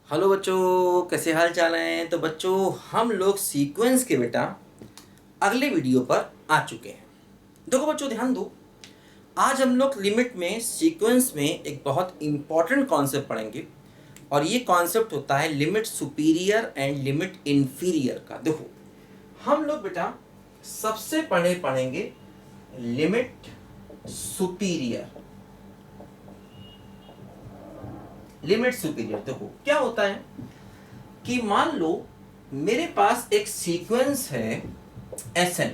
Hello बच्चों, कैसे हाल चाल हैं। तो बच्चों, हम लोग सीक्वेंस के बेटा अगले वीडियो पर आ चुके हैं। देखो बच्चों, ध्यान दो। आज हम लोग लिमिट में सीक्वेंस में एक बहुत इंपॉर्टेंट कॉन्सेप्ट पढ़ेंगे और ये कॉन्सेप्ट होता है limit superior and limit inferior का। देखो, हम लोग बेटा सबसे पहले पढ़ेंगे लिमिट सुपीरियर। लिमिट सुपीरियर देखो क्या होता है कि मान लो मेरे पास एक सीक्वेंस है Sn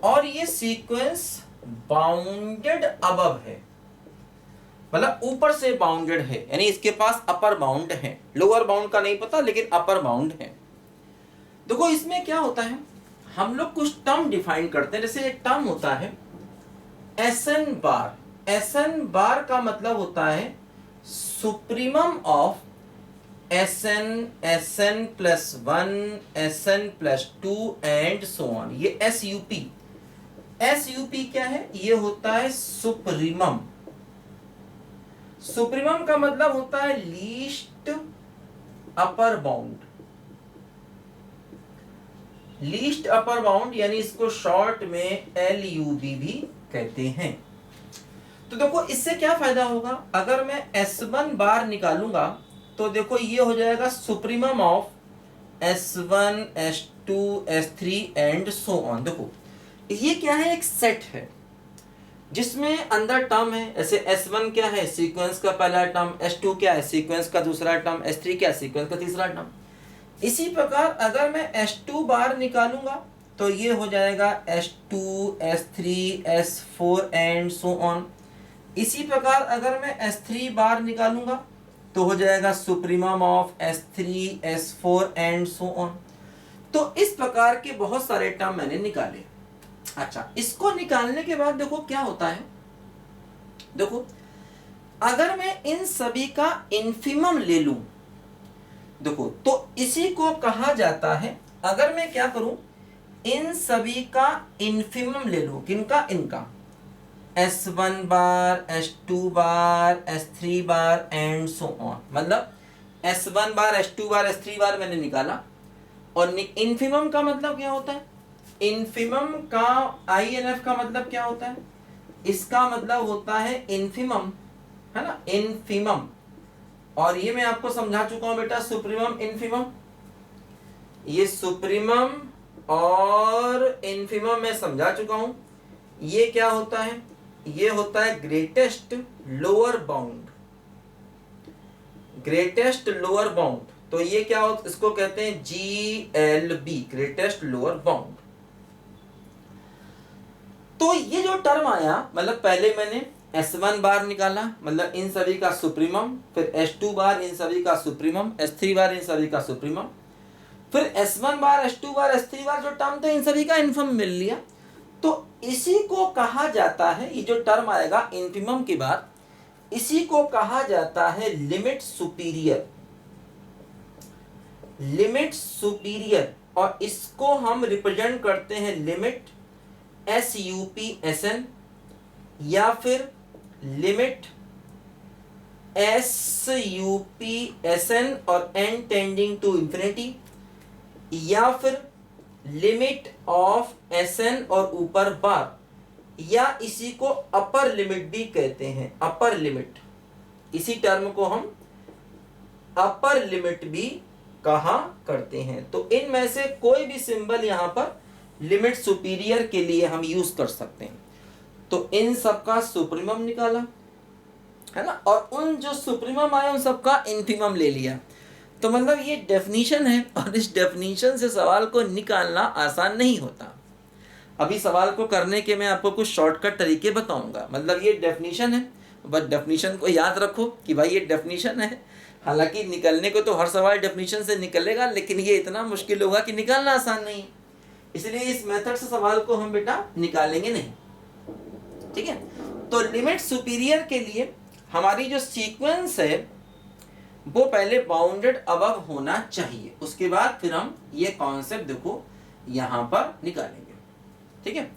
और ये सीक्वेंस बाउंडेड अबव है, मतलब ऊपर से बाउंडेड है, यानी इसके पास अपर बाउंड है। लोअर बाउंड का नहीं पता, लेकिन अपर बाउंड है। देखो इसमें क्या होता है, हम लोग कुछ टर्म डिफाइन करते हैं। जैसे एक टर्म होता है Sn बार। Sn बार का मतलब होता है supremum of Sn plus 1 Sn plus 2 and so on. ये SUP क्या है? ये होता है सुप्रीमम। सुप्रीमम का मतलब होता है least upper bound. Least upper bound यानी इसको शॉर्ट में LUB भी कहते हैं। तो देखो इससे क्या फायदा होगा, अगर मैं S1 बार निकालूंगा तो देखो ये हो जाएगा supremum of S1 S2 S3 and so on. देखो ये क्या है, एक सेट है जिसमें अंदर टर्म है। ऐसे S1 क्या है, सीक्वेंस का पहला टर्म। S2 क्या है, सीक्वेंस का दूसरा टर्म। S3 क्या है, सीक्वेंस का तीसरा टर्म। इसी प्रकार अगर मैं S2 बार निकालूंगा तो ये हो जाएगा S2 S3 S4 and so on. इसी प्रकार अगर मैं S3 बार निकालूंगा तो हो जाएगा supremum of S3 S4 and so on. तो इस प्रकार के बहुत सारे टर्म मैंने निकाले। अच्छा, इसको निकालने के बाद देखो क्या होता है। देखो अगर मैं इन सभी का इन्फिमम ले लूं, देखो तो इसी को कहा जाता है, अगर मैं क्या करूं, इन सभी का इन्फिमम ले लूं। किनका? इनका S1 bar S2 bar S3 bar and so on. मतलब S1 बार S2 बार S3 बार मैंने निकाला। और इन्फिमम का मतलब क्या होता है? इन्फिमम का INF का मतलब क्या होता है? इसका मतलब होता है इन्फिमम, है ना, इन्फिमम। और ये मैं आपको समझा चुका हूं बेटा, सुप्रीमम इन्फिमम। ये सुप्रीमम और इन्फिमम मैं समझा चुका हूं। ये क्या होता है? ये होता है greatest lower bound. Greatest lower bound, तो ये क्या होता है, इसको कहते हैं GLB, ग्रेटेस्ट लोअर बाउंड। तो ये जो टर्म आया, मतलब पहले मैंने S1 बार निकाला, मतलब इन सभी का सुप्रीमम, फिर S2 बार इन सभी का सुप्रीमम, S3 बार इन सभी का सुप्रीमम, फिर S1 बार S2 बार S3 बार जो टर्म थे इन सभी का इन्फिमम मिल लिया। तो इसी को कहा जाता है, ये जो टर्म आएगा इन्फिमम के बाद, इसी को कहा जाता है लिमिट सुपीरियर। लिमिट सुपीरियर, और इसको हम रिप्रेजेंट करते हैं लिमिट SUP SN, या फिर लिमिट SUP SN और n टेंडिंग टू इंफिनिटी, या फिर लिमिट ऑफ SN और ऊपर बार, या इसी को अपर लिमिट भी कहते हैं। अपर लिमिट, इसी टर्म को हम अपर लिमिट भी कहा करते हैं। तो इनमें से कोई भी सिंबल यहां पर लिमिट सुपीरियर के लिए हम यूज कर सकते हैं। तो इन सब का सुप्रीमम निकाला, है ना, और उन जो सुप्रीमम आए उन सब का इन्फिमम ले लिया। तो मतलब ये डेफिनेशन है, और इस डेफिनेशन से सवाल को निकालना आसान नहीं होता। अभी सवाल को करने के मैं आपको कुछ शॉर्टकट तरीके बताऊंगा। मतलब ये डेफिनेशन है, बस डेफिनेशन को याद रखो कि भाई ये डेफिनेशन है। हालांकि निकलने को तो हर सवाल डेफिनेशन से निकलेगा, लेकिन ये इतना मुश्किल होगा कि निकालना आसान नहीं, इसलिए इस मेथड से सवाल को हम बेटा निकालेंगे नहीं। ठीक है, तो लिमिट सुपीरियर के लिए हमारी जो सीक्वेंस है वो पहले बाउंडेड अबव होना चाहिए, उसके बाद फिर हम ये कॉन्सेप्ट देखो यहां पर निकालेंगे। ठीक है,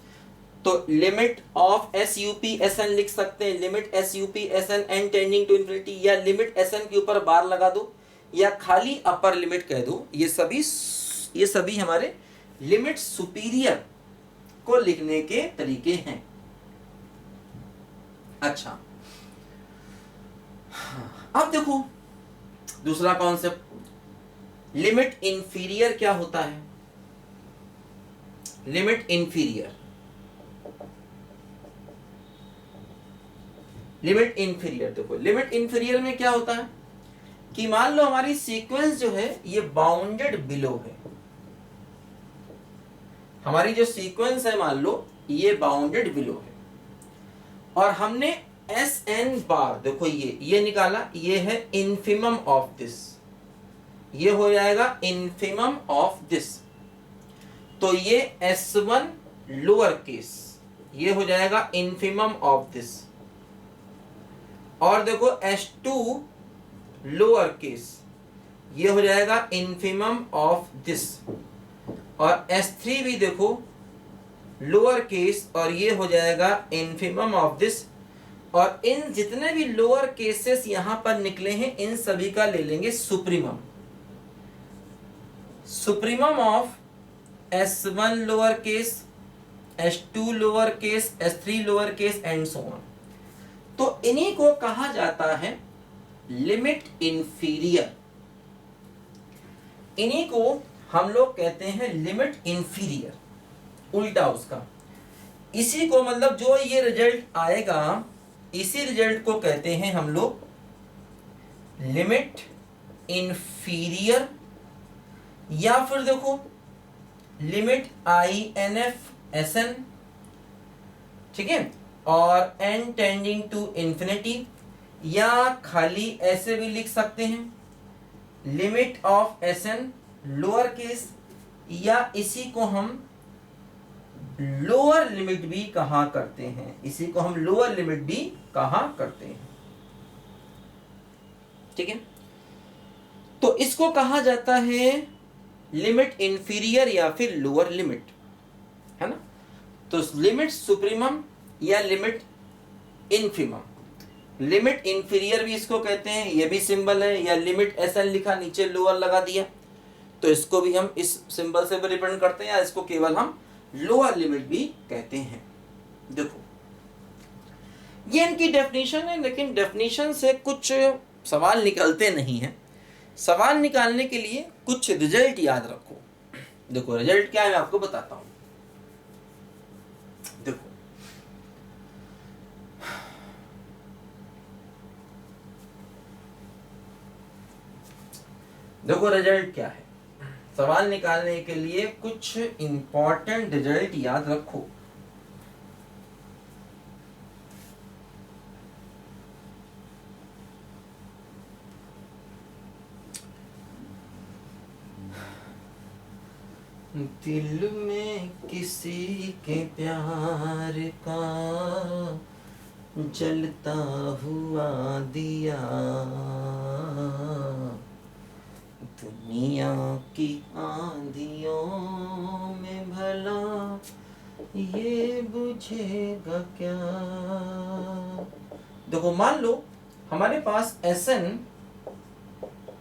तो limit of S U P S N लिख सकते हैं, limit S U P S N N tending to infinity, या लिमिट एस एन के ऊपर बार लगा दो, या खाली अपर लिमिट कह दो। ये सभी हमारे लिमिट सुपीरियर को लिखने के तरीके हैं। अच्छा, अब देखो दूसरा कॉन्सेप्ट, लिमिट इंफीरियर क्या होता है? लिमिट इंफीरियर, लिमिट इंफीरियर देखो, लिमिट इंफीरियर में क्या होता है कि मान लो हमारी सीक्वेंस जो है ये बाउंडेड बिलो है, हमारी जो सीक्वेंस है मान लो ये बाउंडेड बिलो है, और हमने एस एन बार देखो ये निकाला, ये है इन्फिमम ऑफ दिस, ये हो जाएगा इन्फिमम ऑफ दिस, तो ये S1 लोअर केस, ये हो जाएगा इन्फिमम ऑफ दिस, और देखो S2 लोअर केस, ये हो जाएगा इन्फिमम ऑफ दिस, और S3 भी देखो लोअर केस, और ये हो जाएगा इन्फिमम ऑफ दिस, और इन जितने भी लोअर केसेस यहां पर निकले हैं इन सभी का ले लेंगे supremum, supremum of S1 lower case, S2 lower case, S3 lower case and so on. तो इन्हीं को कहा जाता है लिमिट इंफीरियर, इन्हीं को हम लोग कहते हैं लिमिट इंफीरियर, उल्टा उसका। इसी को मतलब जो ये रिजल्ट आएगा इसी रिजल्ट को कहते हैं हम लोग लिमिट इंफीरियर, या फिर देखो लिमिट INF-SN, ठीक है, और n टेंडिंग टू इंफिनिटी, या खाली ऐसे भी लिख सकते हैं limit of SN lower case, या इसी को हम लोअर लिमिट भी कहा करते हैं, इसी को हम लोअर लिमिट भी कहा करते हैं, ठीक है। तो इसको कहा जाता है लिमिट इंफीरियर या फिर लोअर लिमिट, है ना। तो लिमिट सुप्रीमम या लिमिट इनफिमम, लिमिट इंफीरियर भी इसको कहते हैं, ये भी सिंबल है, या लिमिट SN लिखा नीचे लोअर लगा दिया, तो इसको भी हम इस सिंबल से भी रिप्रेजेंट करते हैं, या इसको केवल हम लोअर लिमिट भी कहते हैं। देखो ये इनकी डेफिनेशन है, लेकिन डेफिनेशन से कुछ सवाल निकलते नहीं हैं। सवाल निकालने के लिए कुछ रिजल्ट याद रखो। देखो रिजल्ट क्या है मैं आपको बताता हूं। देखो देखो रिजल्ट क्या है, सवाल निकालने के लिए कुछ इंपॉर्टेंट रिजल्ट याद रखो। दिल में किसी के प्यार का जलता हुआ दिया, दुनिया की आंधियों में भला ये बुझेगा क्या। देखो मान लो हमारे पास SN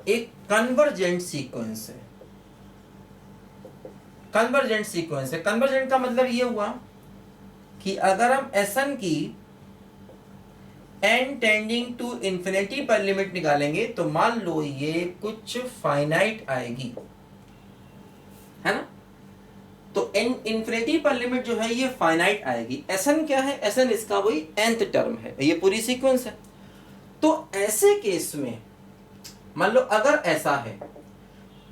एक कन्वर्जेंट सीक्वेंस है, कन्वर्जेंट सीक्वेंस है। कन्वर्जेंट का मतलब ये हुआ कि अगर हम SN की n टेंडिंग टू इंफिनिटी पर लिमिट निकालेंगे तो मान लो ये कुछ फाइनाइट आएगी, है ना। तो n इंफिनिटी पर लिमिट जो है ये फाइनाइट आएगी। SN क्या है, SN इसका वही nth टर्म है, ये पूरी सीक्वेंस है। तो ऐसे केस में मान लो अगर ऐसा है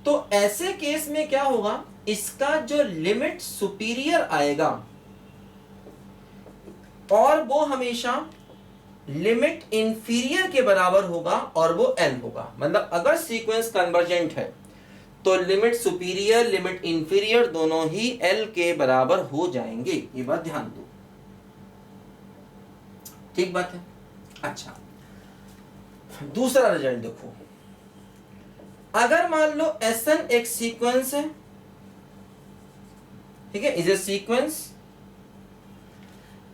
तो ऐसे केस में क्या होगा, इसका जो लिमिट सुपीरियर आएगा और वो हमेशा लिमिट इंफीरियर के बराबर होगा और वो L होगा। मतलब अगर सीक्वेंस कन्वर्जेंट है तो लिमिट सुपीरियर लिमिट इंफीरियर दोनों ही L के बराबर हो जाएंगे, ये बात ध्यान दो, ठीक बात है। अच्छा दूसरा रिजल्ट देखो, अगर मान लो SN एक सीक्वेंस है, ठीक है, इज ए सीक्वेंस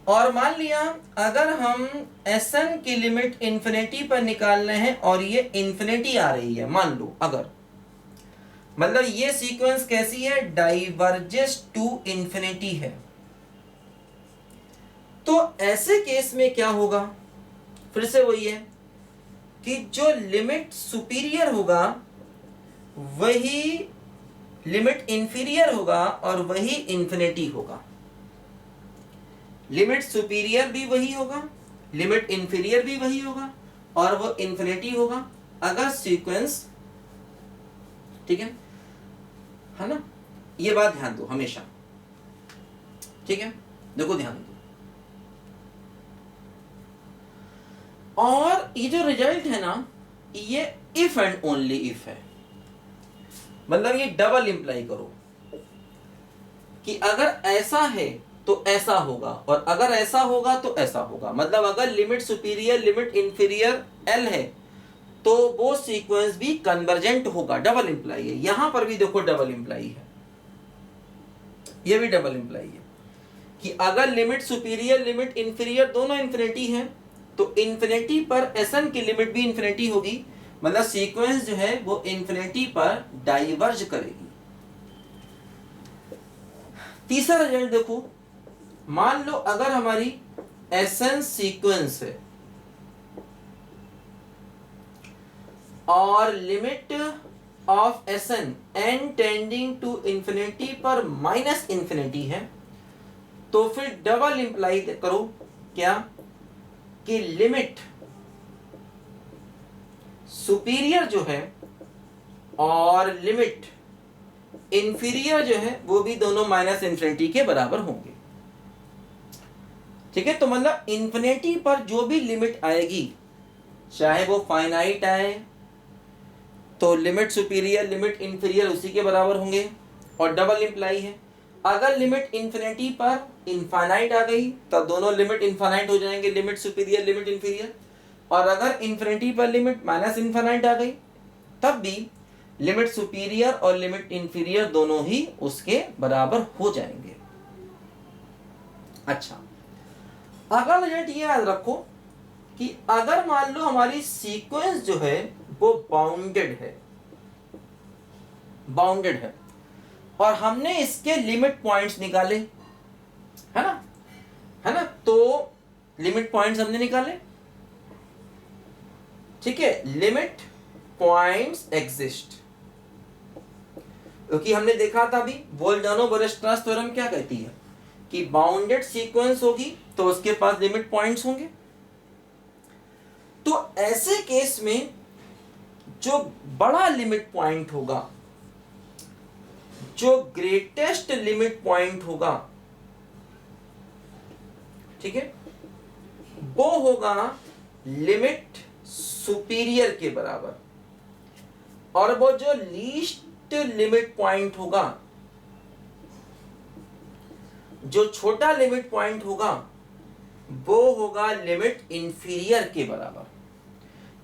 और मान लिया अगर हम Sn की लिमिट इंफिनिटी पर निकाल रहे हैं और ये इंफिनिटी आ रही है, मान लो अगर, मतलब ये सीक्वेंस कैसी है, डाइवर्जेस टू इंफिनिटी है, तो ऐसे केस में क्या होगा, फिर से वही है कि जो लिमिट सुपीरियर होगा वही लिमिट इंफीरियर होगा और वही इंफिनिटी होगा। लिमिट सुपीरियर भी वही होगा, लिमिट इंफीरियर भी वही होगा और वो इंफिनिटी होगा अगर सीक्वेंस, ठीक है ना, ये बात ध्यान दो हमेशा, ठीक है, देखो ध्यान दो। और ये जो रिजल्ट है ना, ये इफ एंड ओनली इफ है, मतलब ये डबल इंप्लाई करो कि अगर ऐसा है तो ऐसा होगा और अगर ऐसा होगा तो ऐसा होगा। मतलब अगर limit superior limit inferior L है तो वो सीक्वेंस भी कन्वर्जेंट होगा, डबल इंप्लाई है। यहां पर भी देखो डबल इंप्लाई है, ये भी डबल इंप्लाई है कि अगर लिमिट सुपीरियर लिमिट इंफीरियर दोनों इंफिनिटी है तो इंफिनिटी पर Sn की लिमिट भी इंफिनिटी होगी, मतलब सीक्वेंस जो है वो इंफिनिटी पर डाइवर्ज करेगी। तीसरा रिजल्ट देखो, मान लो अगर हमारी Sn सीक्वेंस है और limit of Sn n tending to infinity पर माइनस इंफिनिटी है, तो फिर डबल इंप्लाई करो क्या कि लिमिट सुपीरियर जो है और लिमिट इंफीरियर जो है वो भी दोनों माइनस इंफिनिटी के बराबर होंगे। ठीक है, तो मतलब इंफिनिटी पर जो भी लिमिट आएगी, चाहे वो फाइनाइट आए तो लिमिट सुपीरियर लिमिट इंफीरियर उसी के बराबर होंगे और डबल इंप्लाई है। अगर लिमिट इंफिनिटी पर इनफाइनाइट आ गई तो दोनों लिमिट इनफाइनाइट हो जाएंगे, लिमिट सुपीरियर लिमिट इंफीरियर। और अगर इंफिनिटी पर लिमिट माइनस इनफाइनाइट आ गई तब भी लिमिट सुपीरियर और लिमिट इंफीरियर दोनों ही उसके बराबर हो जाएंगे। अच्छा, अगला रिजल्ट ये याद रखो कि अगर मान लो हमारी सीक्वेंस जो है वो बाउंडेड है और हमने इसके लिमिट पॉइंट्स निकाले, है ना, तो लिमिट पॉइंट्स हमने निकाले, ठीक है, लिमिट पॉइंट्स एग्जिस्ट, क्योंकि हमने देखा था अभी वोल्डानो-वेरस्ट्रास थ्योरम क्या कहती है कि बाउंडेड सीक्वेंस होगी तो उसके पास लिमिट पॉइंट्स होंगे। तो ऐसे केस में जो बड़ा लिमिट पॉइंट होगा, जो ग्रेटेस्ट लिमिट पॉइंट होगा, ठीक है, वो होगा लिमिट सुपीरियर के बराबर और वो जो लीस्ट लिमिट पॉइंट होगा, जो छोटा लिमिट पॉइंट होगा, वो होगा लिमिट इंफीरियर के बराबर।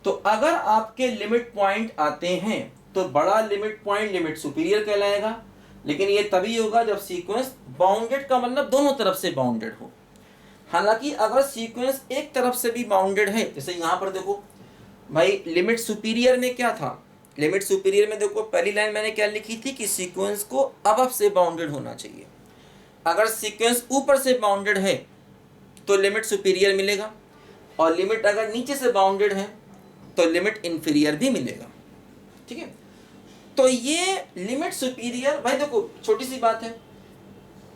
तो अगर आपके लिमिट पॉइंट आते हैं तो बड़ा लिमिट पॉइंट लिमिट सुपीरियर कहलाएगा, लेकिन ये तभी होगा जब सीक्वेंस बाउंडेड का मतलब दोनों तरफ से बाउंडेड हो। हालांकि अगर सीक्वेंस एक तरफ से भी बाउंडेड है, जैसे यहां पर देखो भाई लिमिट सुपीरियर में क्या था, लिमिट सुपीरियर में देखो पहली लाइन मैंने क्या लिखी थी कि सीक्वेंस को अबव से बाउंडेड होना चाहिए। अगर सीक्वेंस ऊपर से बाउंडेड है तो लिमिट सुपीरियर मिलेगा और लिमिट अगर नीचे से बाउंडेड है तो लिमिट इंफीरियर भी मिलेगा। ठीक है, तो ये लिमिट सुपीरियर, भाई देखो छोटी सी बात है,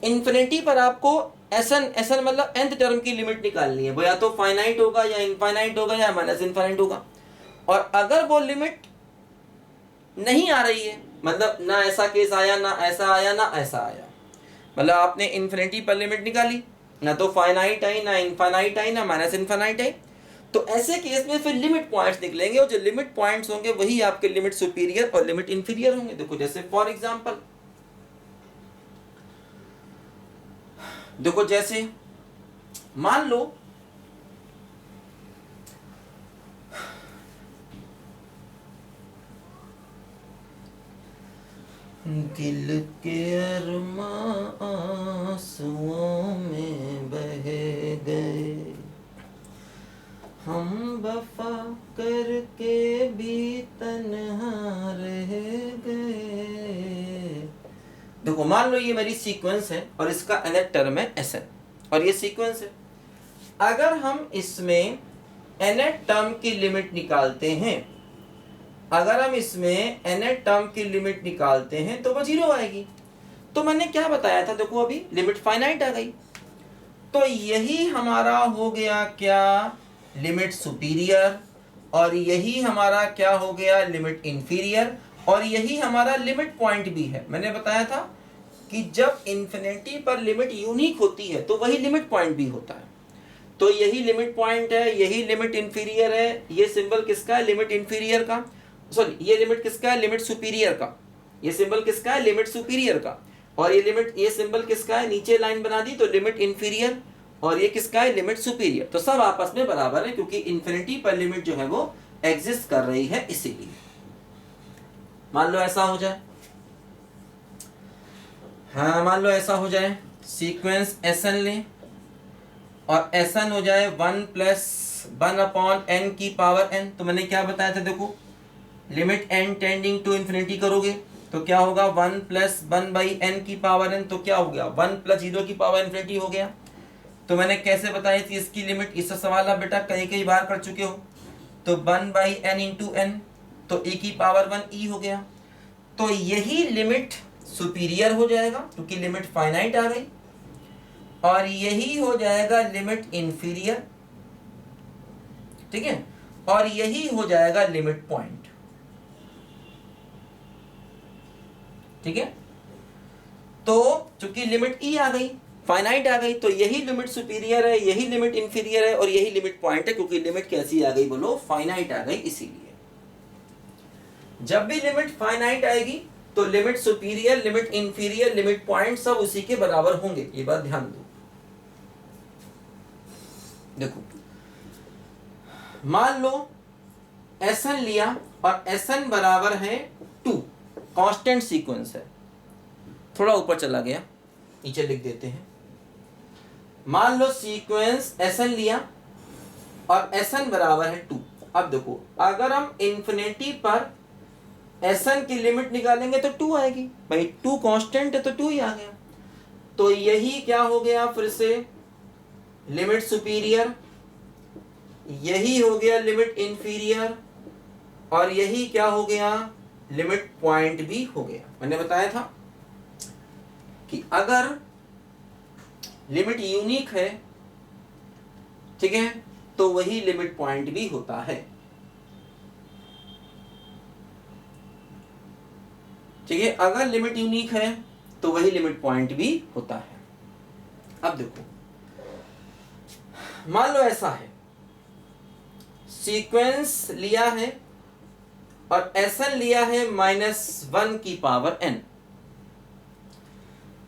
इंफिनिटी पर आपको एसन मतलब nth टर्म की लिमिट निकालनी है, वो या तो फाइनाइट होगा या इनफाइनाइट होगा या माइनस इनफाइनाइट होगा। और अगर वो लिमिट नहीं आ रही है, मतलब ना ऐसा केस आया ना ऐसा आया ना ऐसा आया, मतलब आपने इंफिनिटी पर लिमिट निकाली, ना तो फाइनाइट आई ना इनफाइनाइट आई ना माइनस इनफाइनाइट आई, तो ऐसे केस में फिर लिमिट पॉइंट्स निकलेंगे और जो लिमिट पॉइंट्स होंगे वही आपके लिमिट सुपीरियर और लिमिट इंफीरियर होंगे। देखो जैसे फॉर एग्जांपल, देखो जैसे मान लो दिल के अरमां आंसुओं में बह हम वफा करके भी तन्हा रह गए। देखो मान लो ये मेरी सीक्वेंस है और इसका nth टर्म है Sn और ये सीक्वेंस है। अगर हम इसमें nth टर्म की लिमिट निकालते हैं, अगर हम इसमें nth टर्म की लिमिट निकालते हैं तो वो 0 आएगी। तो मैंने क्या बताया था, देखो अभी लिमिट फाइनाइट आ गई। तो यही हमारा हो गया क्या, लिमिट सुपीरियर, और यही हमारा क्या हो गया, लिमिट इंफीरियर, और यही हमारा लिमिट पॉइंट भी है। मैंने बताया था कि जब इन्फिनिटी पर लिमिट यूनिक होती है तो वही लिमिट पॉइंट भी होता है। तो यही लिमिट पॉइंट है, यही लिमिट इंफीरियर है। ये सिंबल किसका है, लिमिट इंफीरियर का, सॉरी ये लिमिट किसका है, लिमिट सुपीरियर का। ये सिंबल किसका है, लिमिट सुपीरियर का। और ये लिमिट, ये सिंबल किसका है, नीचे लाइन बना दी तो लिमिट इंफीरियर, और ये किसका है, लिमिट सुपीरियर। तो सब आपस में बराबर है क्योंकि इन्फिनिटी पर लिमिट जो है वो एग्जिस्ट कर रही है, इसीलिए। मान लो ऐसा हो जाए, हाँ मान लो ऐसा हो जाए, सीक्वेंस Sn लें और Sn हो जाए 1 + 1/n की पावर n। तो मैंने क्या बताया था, देखो limit n tending to infinity करोगे तो क्या होगा, 1 + 1/n की पावर n। तो क्या हो गया, 1 + 0 की पावर इन्फिनिटी हो गया। तो मैंने कैसे बताई थी इसकी लिमिट, इसका सवाल आप बेटा कई कई बार कर चुके हो। तो 1/n × n, तो e की पावर 1 e हो गया। तो यही लिमिट सुपीरियर हो जाएगा क्योंकि लिमिट फाइनाइट आ गई, और यही हो जाएगा लिमिट इंफीरियर, ठीक है, और यही हो जाएगा लिमिट पॉइंट, ठीक है। तो चूंकि लिमिट ई आ गई, फाइनाइट आ गई, तो यही लिमिट सुपीरियर है, यही लिमिट इंफीरियर है, और यही लिमिट पॉइंट है क्योंकि लिमिट कैसी आ गई बोलो, फाइनाइट आ गई। इसीलिए जब भी लिमिट फाइनाइट आएगी तो limit superior, limit inferior, limit point सब उसी के बराबर होंगे। ये बात ध्यान दो। देखो मान लो Sn लिया और Sn बराबर है 2, कांस्टेंट सीक्वेंस है। थोड़ा ऊपर चला गया, नीचे लिख देते हैं। मान लो सीक्वेंस Sn लिया और Sn बराबर है 2। अब देखो अगर हम इन्फिनिटी पर Sn की लिमिट निकालेंगे तो 2 आएगी, भाई 2 कांस्टेंट है तो 2 ही आ गया। तो यही क्या हो गया, फिर से लिमिट सुपीरियर, यही हो गया लिमिट इंफीरियर, और यही क्या हो गया, लिमिट पॉइंट भी हो गया। मैंने बताया था कि अगर लिमिट यूनिक है, ठीक है, तो वही लिमिट पॉइंट भी होता है, ठीक है। अगर लिमिट यूनिक है तो वही लिमिट पॉइंट भी होता है। अब देखो मान लो ऐसा है, सीक्वेंस लिया है और Sn लिया है -1 की पावर n।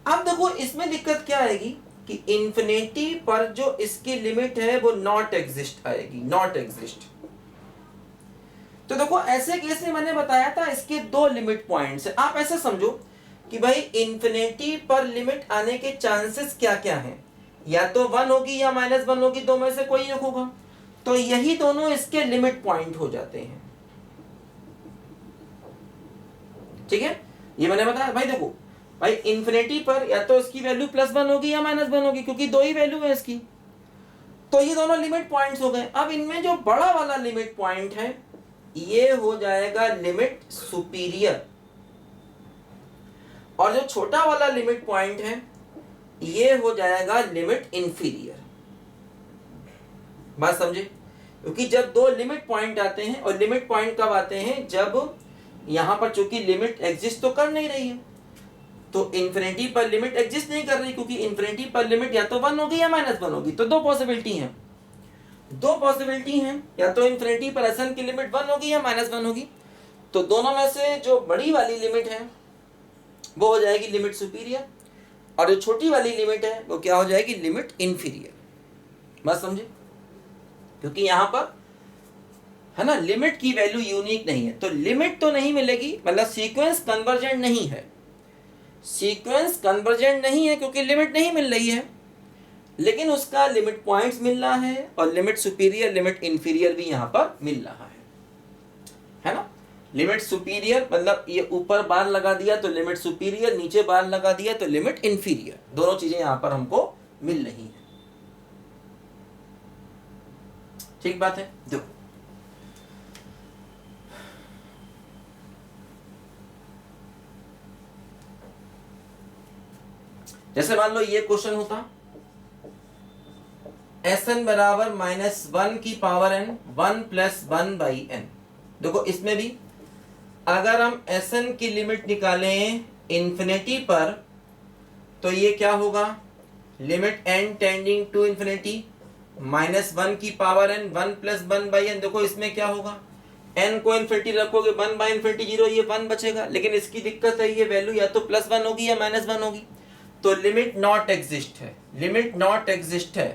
अब देखो इसमें दिक्कत क्या आएगी कि इन्फिनिटी पर जो इसकी लिमिट है वो नॉट एग्जिस्ट आएगी, नॉट एग्जिस्ट। तो देखो ऐसे केस में मैंने बताया था इसके 2 लिमिट पॉइंट्स है। आप ऐसे समझो कि भाई इन्फिनिटी पर लिमिट आने के चांसेस क्या क्या हैं, या तो 1 होगी या -1 होगी, दो में से कोई एक होगा। तो यही दोनों इसके लिमिट पॉइंट हो जाते हैं, ठीक है। ये मैंने बताया भाई, देखो भाई इन्फिनिटी पर या तो इसकी वैल्यू +1 होगी या -1 होगी क्योंकि 2 ही वैल्यू है इसकी। तो ये दोनों लिमिट पॉइंट्स हो गए। अब इनमें जो बड़ा वाला लिमिट पॉइंट है ये हो जाएगा लिमिट सुपीरियर, और जो छोटा वाला लिमिट पॉइंट है ये हो जाएगा लिमिट इंफीरियर। बात समझे? क्योंकि जब 2 लिमिट पॉइंट आते हैं, और लिमिट पॉइंट कब आते हैं, जब यहां पर चूंकि लिमिट एग्जिस्ट तो कर नहीं रही है, तो इन्फिनिटी पर लिमिट एग्जिस्ट नहीं कर रही क्योंकि इन्फिनिटी पर लिमिट या तो 1 होगी या -1 होगी। तो 2 पॉसिबिलिटी हैं, 2 पॉसिबिलिटी हैं, या तो इन्फिनिटी पर Sn की लिमिट 1 होगी या -1 होगी। तो दोनों में से जो बड़ी वाली लिमिट है वो हो जाएगी लिमिट सुपीरियर, और जो छोटी वाली लिमिट है वो क्या हो जाएगी, लिमिट इंफीरियर। बात समझे? क्योंकि यहां पर है ना लिमिट की वैल्यू यूनिक नहीं है, तो लिमिट तो नहीं मिलेगी, मतलब सीक्वेंस कन्वर्जेंट नहीं है। सीक्वेंस कन्वर्जेंट नहीं है क्योंकि लिमिट नहीं मिल रही है। लेकिन उसका लिमिट पॉइंट्स मिल रहा है और लिमिट सुपीरियर लिमिट इंफीरियर भी यहाँ पर मिल रहा है ना। लिमिट सुपीरियर मतलब ये ऊपर बार लगा दिया तो लिमिट सुपीरियर, नीचे बार लगा दिया तो लिमिट इंफीरियर, दोनों चीजें यहाँ पर हमको मिल रही हैं। ठीक बात है। देखो जैसे मान लो ये क्वेश्चन होता Sn बराबर -1 की पावर n 1 + 1/n। देखो इसमें भी अगर हम Sn की लिमिट निकालें इंफिनिटी पर तो ये क्या होगा, limit n tending to infinity -1 की पावर n 1 + 1/n। देखो इसमें क्या होगा, n को इंफिनिटी रखोगे 1/∞ 0, ये 1 बचेगा, लेकिन इसकी दिक्कत है ये वैल्यू या तो +1 होगी या -1 होगी, तो लिमिट नॉट एग्जिस्ट है। लिमिट नॉट एग्जिस्ट है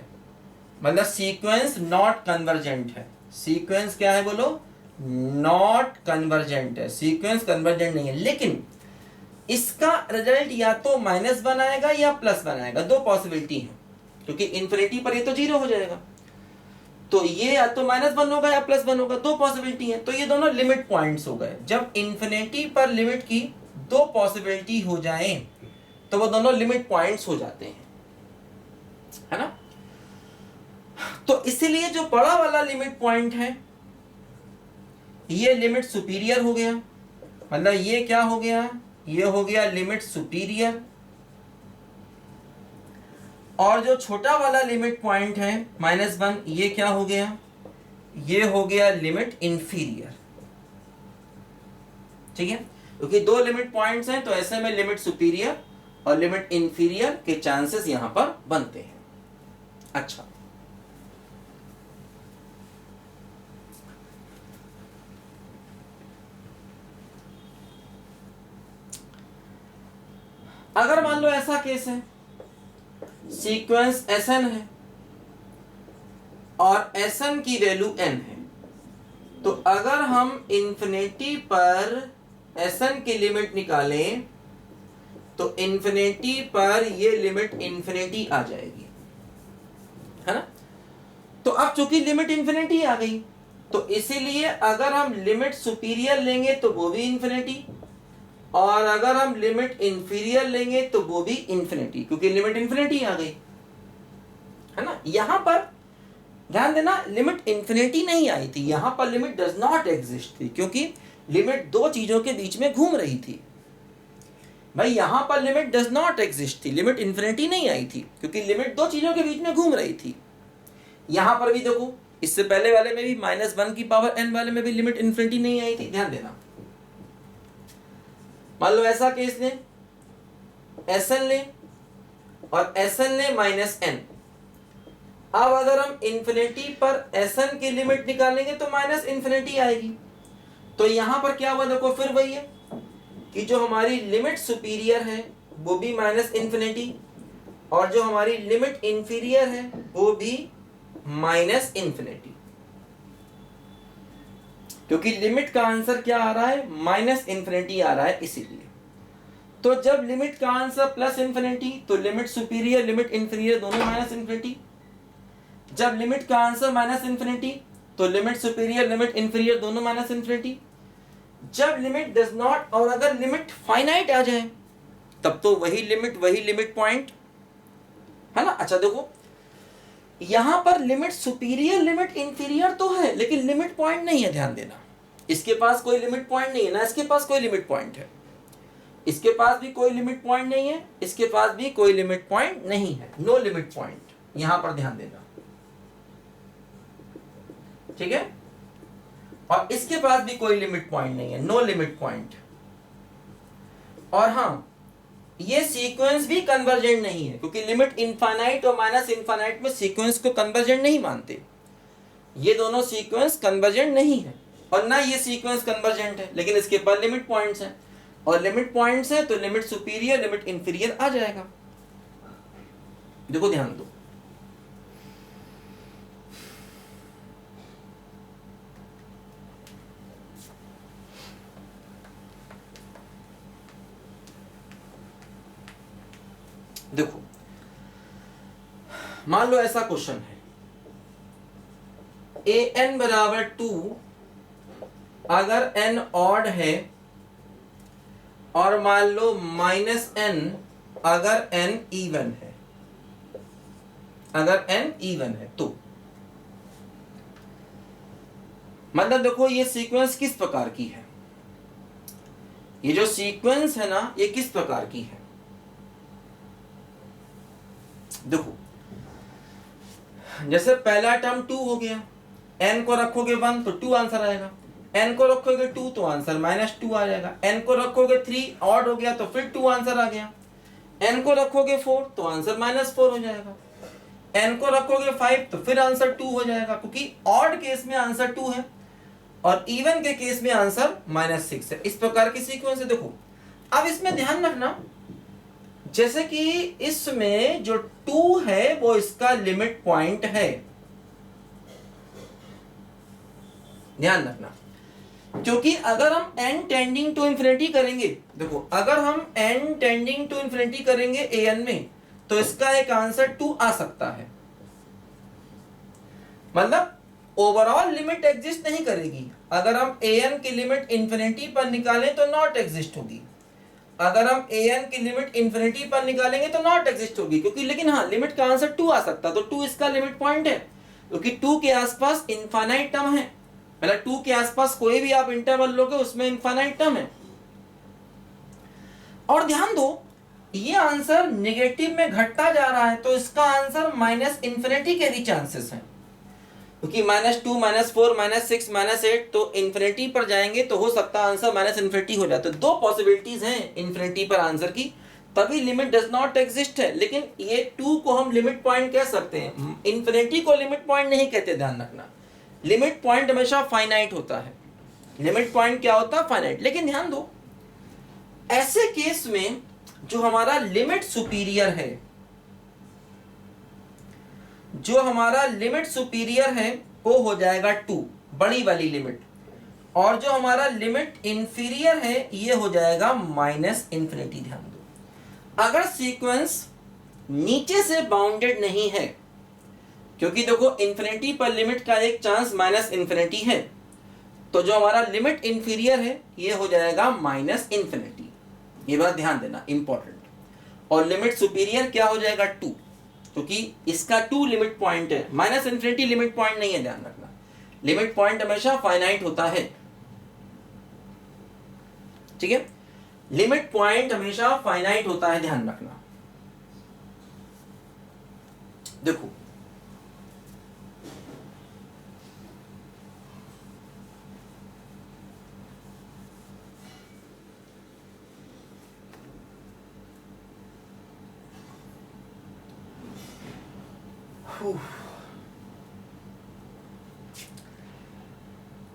मतलब सीक्वेंस नॉट कन्वर्जेंट है। सीक्वेंस क्या है बोलो, नॉट कन्वर्जेंट है, सीक्वेंस कन्वर्जेंट नहीं है। लेकिन इसका रिजल्ट या तो -1 आएगा या +1 आएगा, दो पॉसिबिलिटी है, क्योंकि इंफिनिटी पर ये तो 0 हो जाएगा, तो ये या तो -1 होगा या +1 होगा, दो पॉसिबिलिटी है। तो ये दोनों लिमिट पॉइंट्स हो गए। जब इंफिनिटी पर लिमिट की दो पॉसिबिलिटी हो जाए तो वो दोनों लिमिट पॉइंट्स हो जाते हैं, है ना। तो इसीलिए जो बड़ा वाला लिमिट पॉइंट है ये लिमिट सुपीरियर हो गया, मतलब ये क्या हो गया, ये हो गया लिमिट सुपीरियर। और जो छोटा वाला लिमिट पॉइंट है -1, ये क्या हो गया, ये हो गया लिमिट इंफीरियर। ठीक है, क्योंकि दो लिमिट पॉइंट्स हैं तो ऐसे में लिमिट सुपीरियर और लिमिट इंफीरियर के चांसेस यहां पर बनते हैं। अच्छा, अगर मान लो ऐसा केस है, सीक्वेंस Sn है और Sn की वैल्यू n है, तो अगर हम इंफिनिटी पर Sn की लिमिट निकालें तो इंफिनिटी पर ये लिमिट इंफिनिटी आ जाएगी, है ना। तो अब चूंकि लिमिट इंफिनिटी आ गई तो इसीलिए अगर हम लिमिट सुपीरियर लेंगे तो वो भी इंफिनिटी, और अगर हम लिमिट इंफीरियर लेंगे तो वो भी इंफिनिटी, क्योंकि लिमिट इंफिनिटी आ गई, है ना। यहां पर ध्यान देना, लिमिट इंफिनिटी नहीं आई थी, यहां पर लिमिट डज नॉट एग्जिस्ट थी, क्योंकि लिमिट दो चीजों के बीच में घूम रही थी। भाई यहां पर लिमिट डज नॉट एग्जिस्ट थी, लिमिट इंफिनिटी नहीं आई थी, क्योंकि लिमिट दो चीजों के बीच में घूम रही थी। यहां पर भी देखो, इससे पहले वाले में भी -1 की पावर n वाले में भी लिमिट इंफिनिटी नहीं आई थी, ध्यान देना। मान लो ऐसा केस ले, Sn ले और Sn ले -n। अब अगर हम इंफिनिटी पर Sn की लिमिट निकालेंगे तो -इंफिनिटी आएगी। तो यहां पर क्या हुआ, देखो फिर वही है कि जो हमारी लिमिट सुपीरियर है वो भी -इंफिनिटी, और जो हमारी लिमिट इंफीरियर है वो भी -इंफिनिटी, क्योंकि लिमिट का आंसर क्या आ रहा है, -इंफिनिटी आ रहा है इसीलिए। तो जब लिमिट का आंसर +इंफिनिटी तो लिमिट सुपीरियर लिमिट इंफीरियर दोनों -इंफिनिटी। जब लिमिट का आंसर -इंफिनिटी तो लिमिट सुपीरियर लिमिट इंफीरियर दोनों -इंफिनिटी। जब लिमिट डज नॉट, और अगर लिमिट फाइनाइट आ जाए तब तो वही लिमिट पॉइंट, है ना। अच्छा देखो, यहां पर लिमिट सुपीरियर लिमिट इंफीरियर तो है लेकिन लिमिट पॉइंट नहीं है, ध्यान देना। इसके पास कोई लिमिट पॉइंट नहीं है ना, इसके पास कोई लिमिट पॉइंट है, इसके पास भी कोई लिमिट पॉइंट नहीं है, इसके पास भी कोई लिमिट पॉइंट नहीं है, नो लिमिट पॉइंट, यहां पर ध्यान देना। ठीक है, और इसके पास भी कोई लिमिट पॉइंट नहीं है, नो लिमिट पॉइंट। और हाँ, ये सीक्वेंस भी कन्वर्जेंट नहीं है, क्योंकि लिमिट इनफाइनाइट और -इंफाइनाइट में सीक्वेंस को कन्वर्जेंट नहीं मानते। ये दोनों सीक्वेंस कन्वर्जेंट नहीं है, और ना ये सीक्वेंस कन्वर्जेंट है, लेकिन इसके पास लिमिट पॉइंट्स हैं, और लिमिट पॉइंट्स हैं तो लिमिट सुपीरियर लिमिट इंफीरियर आ जाएगा। देखो ध्यान दो, देखो मान लो ऐसा क्वेश्चन है, ए एन बराबर 2 अगर एन ऑड है, और मान लो माइनस एन अगर एन इवन है, अगर एन इवन है तो मतलब देखो ये सीक्वेंस किस प्रकार की है, ये जो सीक्वेंस है ना ये किस प्रकार की है। देखो जैसे पहला टर्म 2 हो गया, n को रखोगे 1 तो 2 आंसर आएगा, n को रखोगे 2 तो आंसर -2 आ जाएगा, n को रखोगे 3 ऑड हो गया तो फिर 2 आंसर आ गया, n को रखोगे 4 तो आंसर -4 हो जाएगा, n को रखोगे 5 तो फिर आंसर 2 हो जाएगा, क्योंकि ऑड केस में आंसर 2 है और इवन के केस में आंसर -6 है। इस प्रकार की सीक्वेंस है। देखो अब इसमें ध्यान रखना, जैसे कि इसमें जो 2 है वो इसका लिमिट पॉइंट है, ध्यान रखना, क्योंकि अगर हम n टेंडिंग टू इंफिनिटी करेंगे, देखो अगर हम n टेंडिंग टू इंफिनिटी करेंगे an में तो इसका एक आंसर 2 आ सकता है, मतलब ओवरऑल लिमिट एग्जिस्ट नहीं करेगी। अगर हम an की लिमिट इंफिनिटी पर निकालें तो नॉट एग्जिस्ट होगी, अगर हम an की लिमिट इंफिनिटी पर निकालेंगे तो नॉट एग्जिस्ट होगी, क्योंकि लेकिन हाँ लिमिट का आंसर 2 आ सकता है, तो 2 इसका लिमिट पॉइंट है, क्योंकि 2 के आसपास इनफाइनाइट टर्म है, मतलब 2 के आसपास कोई भी आप इंटरवल लोगे उसमें इनफाइनाइट टर्म है। और ध्यान दो ये आंसर नेगेटिव में घटता जा रहा है, तो इसका आंसर -इंफिनिटी के भी चांसेस हैं, क्योंकि -2 -4 -6 -8 तो इंफिनिटी पर जाएंगे तो हो सकता है आंसर -इंफिनिटी हो जाए। तो दो पॉसिबिलिटीज हैं इंफिनिटी पर आंसर की, तभी लिमिट डज नॉट एग्जिस्ट है। लेकिन ये 2 को हम लिमिट पॉइंट कह सकते हैं, इंफिनिटी को लिमिट पॉइंट नहीं कहते, ध्यान रखना। लिमिट पॉइंट हमेशा फाइनाइट होता है, लिमिट पॉइंट क्या होता है, फाइनाइट। लेकिन ध्यान दो ऐसे केस में जो हमारा लिमिट सुपीरियर है, जो हमारा लिमिट सुपीरियर है वो हो जाएगा 2 बड़ी वाली लिमिट, और जो हमारा लिमिट इंफीरियर है ये हो जाएगा -इंफिनिटी। ध्यान दो अगर सीक्वेंस नीचे से बाउंडेड नहीं है, क्योंकि देखो इंफिनिटी पर लिमिट का एक चांस -इंफिनिटी है, तो जो हमारा लिमिट इंफीरियर है ये हो जाएगा -इंफिनिटी। ये बात ध्यान देना, इंपॉर्टेंट। और लिमिट सुपीरियर क्या हो जाएगा 2, क्योंकि इसका 2 लिमिट पॉइंट है, -इंफिनिटी लिमिट पॉइंट नहीं है, ध्यान रखना। लिमिट पॉइंट हमेशा फाइनाइट होता है, ठीक है, लिमिट पॉइंट हमेशा फाइनाइट होता है, ध्यान रखना। देखो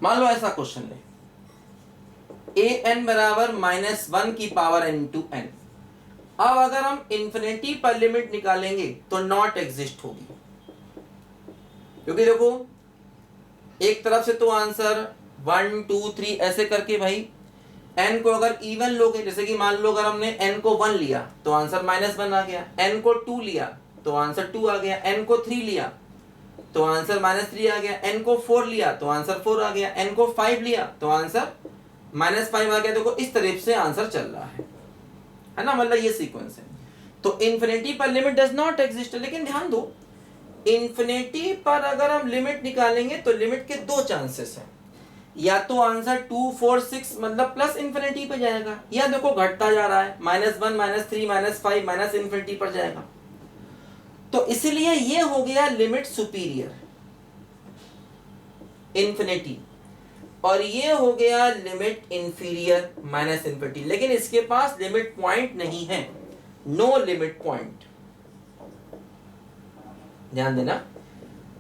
मान लो ऐसा क्वेश्चन ले, ए एन बराबर -1 की पावर n टू n। अब अगर हम इंफिनिटी पर लिमिट निकालेंगे तो नॉट एग्जिस्ट होगी, क्योंकि देखो एक तरफ से तो आंसर 1 2 3 ऐसे करके भाई n को अगर इवन लोगे, जैसे कि मान लो अगर हमने n को 1 लिया तो आंसर -1 आ गया, n को 2 लिया तो आंसर 2 आ गया, n को 3 लिया तो आंसर -3 आ गया, n को 4 लिया तो आंसर 4 आ गया, n को 5 लिया तो आंसर -5 आ गया। देखो इस तरह से आंसर चल रहा है ना, मतलब ये सीक्वेंस है। तो इंफिनिटी पर लिमिट डज नॉट एग्जिस्ट। लेकिन ध्यान दो इंफिनिटी पर अगर हम लिमिट निकालेंगे तो लिमिट के 2 चांसेस हैं, या तो आंसर 2 4 6 मतलब प्लस इंफिनिटी पे जाएगा, या देखो घटता जा रहा है -1 -3 -5 -इंफिनिटी पर जाएगा। तो इसलिए ये हो गया लिमिट सुपीरियर इंफिनिटी, और ये हो गया लिमिट इंफीरियर -इंफिनिटी। लेकिन इसके पास लिमिट पॉइंट नहीं है, नो लिमिट पॉइंट, ध्यान देना।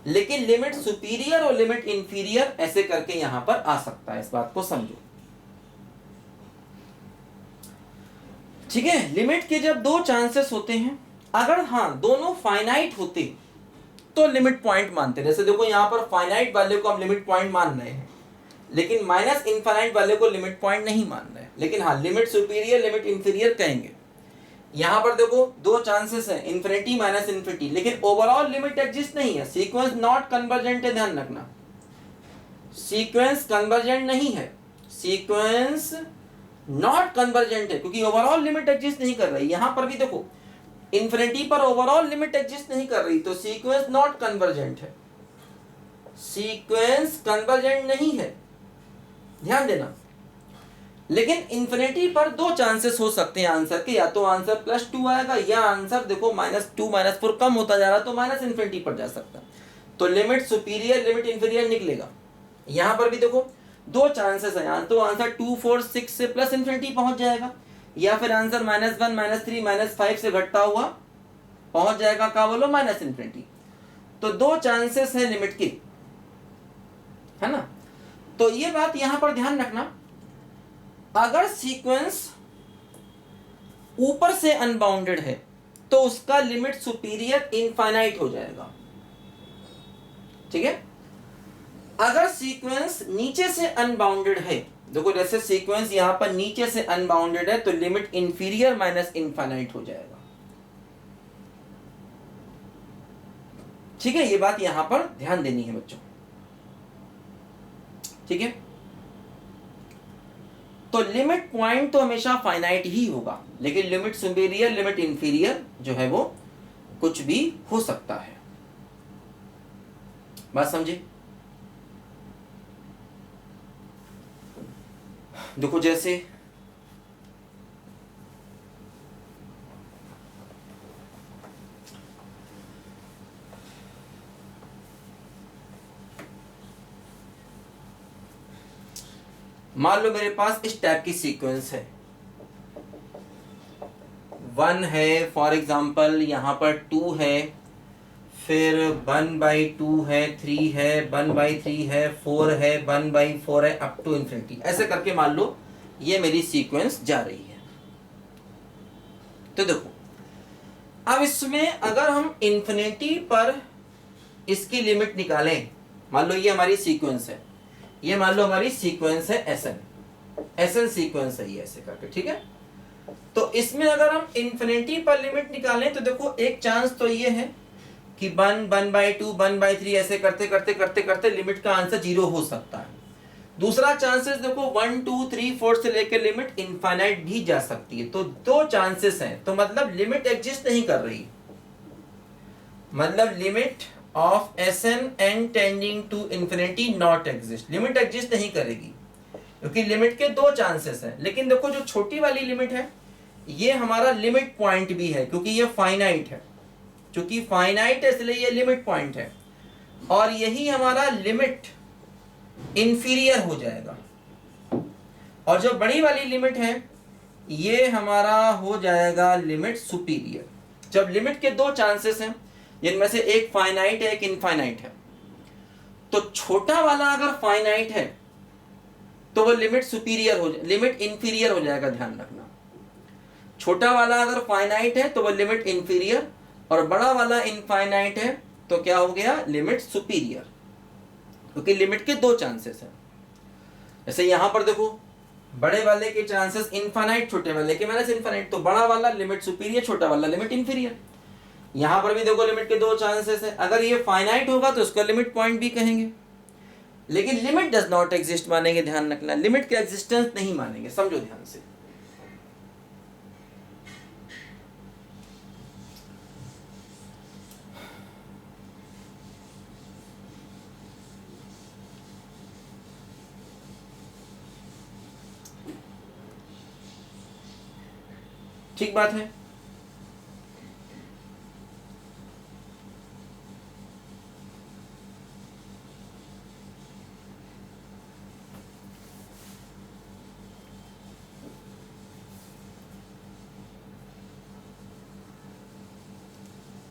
लेकिन लिमिट सुपीरियर और लिमिट इंफीरियर ऐसे करके यहां पर आ सकता है, इस बात को समझो, ठीक है। लिमिट के जब 2 चांसेस होते हैं, अगर हाँ दोनों फाइनाइट होते तो लिमिट पॉइंट मानते। जैसे देखो यहां पर फाइनाइट वाले को हम लिमिट पॉइंट मान रहे हैं, लेकिन -इनफाइनाइट वाले को लिमिट पॉइंट नहीं मान रहे हैं। लेकिन हाँ लिमिट सुपीरियर लिमिट इंफीरियर कहेंगे। यहां पर देखो दो चांसेस है, इन्फिनिटी माइनस इन्फिनिटी, लेकिन ओवरऑल लिमिट एग्जिस्ट नहीं है। सीक्वेंस नॉट कन्वर्जेंट है, ध्यान रखना, सीक्वेंस कन्वर्जेंट नहीं है, सीक्वेंस नॉट कन्वर्जेंट है, क्योंकि ओवरऑल लिमिट एग्जिस्ट नहीं कर रही। यहां पर भी देखो इन्फिनिटी पर ओवरऑल लिमिट एग्जिस्ट नहीं कर रही, तो सीक्वेंस नॉट कन्वर्जेंट है, सीक्वेंस कन्वर्जेंट नहीं है, ध्यान देना। लेकिन इन्फिनिटी पर दो चांसेस हो सकते हैं आंसर के, या तो आंसर +2 आएगा, या आंसर देखो -2 -4 कम होता जा रहा तो माइनस इन्फिनिटी पर जा सकता है, तो लिमिट सुपीरियर लिमिट इंफीरियर निकलेगा। यहां पर भी देखो दो चांसेस है, तो आंसर 2 4 6 से प्लस इन्फिनिटी पहुंच जाएगा, या फिर आंसर -1 -3 -5 से घटता हुआ पहुंच जाएगा, क्या बोलो, माइनस इन्फिनिटी। तो दो चांसेस है लिमिट की, है ना। तो ये बात यहां पर ध्यान रखना, अगर सीक्वेंस ऊपर से अनबाउंडेड है तो उसका लिमिट सुपीरियर इनफाइनाइट हो जाएगा, ठीक है। अगर सीक्वेंस नीचे से अनबाउंडेड है, देखो जैसे सीक्वेंस यहां पर नीचे से अनबाउंडेड है तो लिमिट इंफीरियर माइनस इनफाइनाइट हो जाएगा, ठीक है। ये बात यहां पर ध्यान देनी है बच्चों, ठीक है। तो लिमिट पॉइंट तो हमेशा फाइनाइट ही होगा, लेकिन लिमिट सुपीरियर लिमिट इंफीरियर जो है वो कुछ भी हो सकता है, बात समझे। देखो जैसे मान लो मेरे पास इस टाइप की सीक्वेंस है, 1 है फॉर एग्जांपल, यहां पर 2 है, फिर 1/2 है, 3 है, 1/3 है, 4 है, 1/4 है, अप टू इन्फिनिटी, ऐसे करके मान लो ये मेरी सीक्वेंस जा रही है। तो देखो अब इसमें अगर हम इन्फिनिटी पर इसकी लिमिट निकालें, मान लो ये हमारी सीक्वेंस है, ये मान लो हमारी सीक्वेंस है एसएन सीक्वेंस है ये, ऐसे करके, ठीक है। तो इसमें अगर हम इन्फिनिटी पर लिमिट निकालें तो देखो एक चांस तो ये है कि 1 1/2 1/3 ऐसे करते करते करते करते लिमिट का आंसर 0 हो सकता है। दूसरा चांसेस देखो 1 2 3 4 से लेकर लिमिट इनफाइनाइट भी जा सकती है, तो दो चांसेस हैं, तो मतलब लिमिट एग्जिस्ट नहीं कर रही, मतलब limit of S N N tending to infinity not exist, limit exist नहीं करेगी, क्योंकि लिमिट के दो चांसेस हैं। लेकिन देखो जो छोटी वाली लिमिट है ये हमारा लिमिट पॉइंट भी है, क्योंकि ये फाइनाइट है, क्योंकि फाइनाइट है इसलिए ये लिमिट पॉइंट है, और यही हमारा लिमिट इंफीरियर हो जाएगा। और जो बड़ी वाली लिमिट है ये हमारा हो जाएगा लिमिट सुपीरियर। जब लिमिट के दो चांसेस हैं जिनमें से एक फाइनाइट है एक इनफाइनाइट है, तो छोटा वाला अगर फाइनाइट है तो वो लिमिट सुपीरियर हो लिमिट इंफीरियर हो जाएगा, ध्यान रखना। छोटा वाला अगर फाइनाइट है तो वो लिमिट इंफीरियर, और बड़ा वाला इनफाइनाइट है तो क्या हो गया, लिमिट सुपीरियर, क्योंकि लिमिट के दो चांसेस हैं। जैसे यहां पर देखो बड़े वाले के चांसेस इनफाइनाइट, छोटे वाले के माइनस इनफाइनाइट, तो बड़ा वाला लिमिट सुपीरियर, छोटा वाला लिमिट इंफीरियर। यहां पर भी देखो लिमिट के दो चांसेस है, अगर ये फाइनाइट होगा तो उसका लिमिट पॉइंट भी कहेंगे, लेकिन लिमिट डज नॉट एग्जिस्ट मानेंगे, ध्यान रखना, लिमिट के एग्जिस्टेंस नहीं मानेंगे, समझो ध्यान से। ठीक बात है।